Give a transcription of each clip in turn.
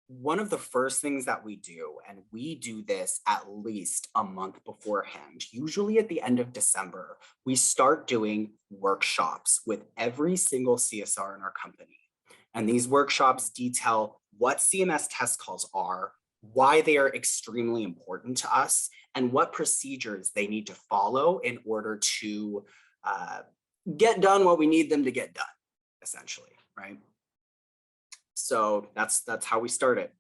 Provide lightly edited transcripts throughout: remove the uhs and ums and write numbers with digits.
One of the first things that we do, and we do this at least a month beforehand, usually at the end of December, we start doing workshops with every single CSR in our company. And these workshops detail what CMS test calls are, why they are extremely important to us, and what procedures they need to follow in order to uh, get done what we need them to get done, essentially, right? So that's how we start it.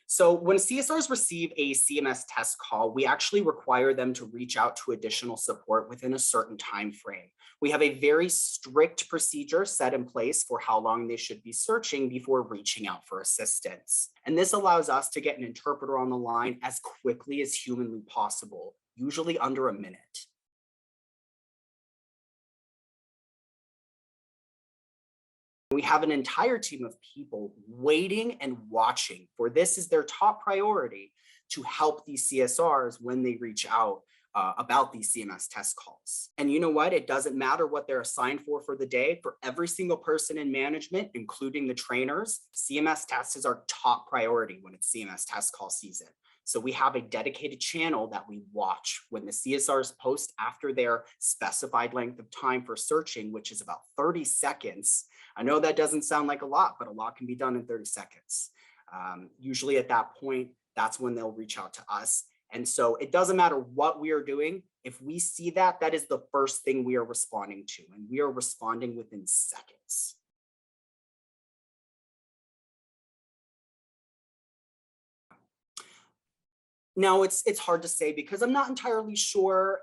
So when CSRs receive a CMS test call, we actually require them to reach out to additional support within a certain time frame. We have a very strict procedure set in place for how long they should be searching before reaching out for assistance. And this allows us to get an interpreter on the line as quickly as humanly possible, usually under a minute. We have an entire team of people waiting and watching for this is their top priority to help these CSRs when they reach out about these CMS test calls. And you know what? It doesn't matter what they're assigned for the day. For every single person in management, including the trainers, CMS test is our top priority when it's CMS test call season. So we have a dedicated channel that we watch when the CSRs post after their specified length of time for searching, which is about 30 seconds. I know that doesn't sound like a lot, but a lot can be done in 30 seconds. Usually at that point, that's when they'll reach out to us. And so it doesn't matter what we are doing. If we see that, that is the first thing we are responding to, and we are responding within seconds. Now it's hard to say because I'm not entirely sure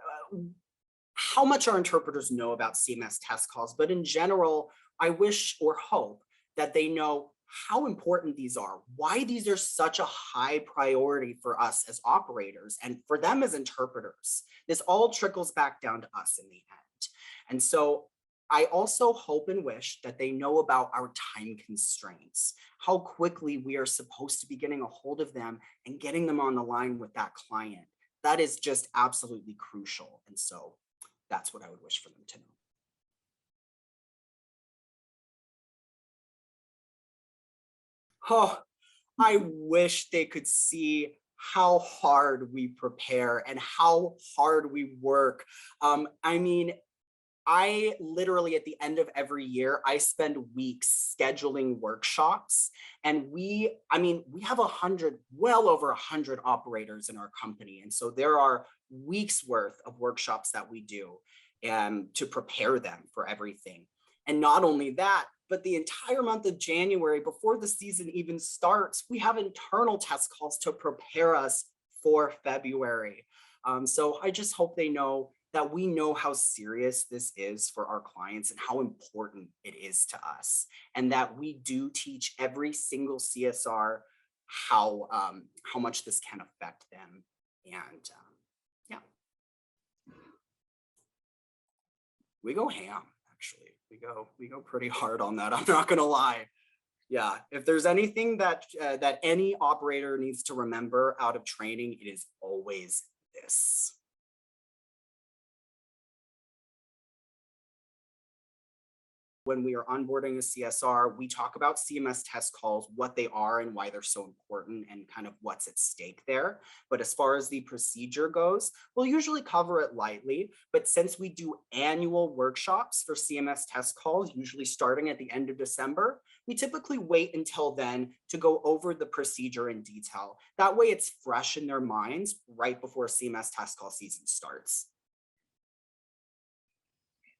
how much our interpreters know about CMS test calls, but in general, I wish or hope that they know how important these are, why these are such a high priority for us as operators and for them as interpreters. This all trickles back down to us in the end. And so I also hope and wish that they know about our time constraints, how quickly we are supposed to be getting a hold of them and getting them on the line with that client. That is just absolutely crucial. And so that's what I would wish for them to know. Oh, I wish they could see how hard we prepare and how hard we work. I mean, I literally at the end of every year, I spend weeks scheduling workshops and we have 100, well over 100 operators in our company. And so there are weeks worth of workshops that we do to prepare them for everything. And not only that, but the entire month of January, before the season even starts, we have internal test calls to prepare us for February. So I just hope they know that we know how serious this is for our clients and how important it is to us, and that we do teach every single CSR how much this can affect them. And yeah, we go ham. Actually, we go pretty hard on that. I'm not gonna lie. Yeah, if there's anything that any operator needs to remember out of training, it is always this. When we are onboarding a CSR, we talk about CMS test calls, what they are and why they're so important and kind of what's at stake there. But as far as the procedure goes, we'll usually cover it lightly. But since we do annual workshops for CMS test calls, usually starting at the end of December, we typically wait until then to go over the procedure in detail. That way it's fresh in their minds right before CMS test call season starts.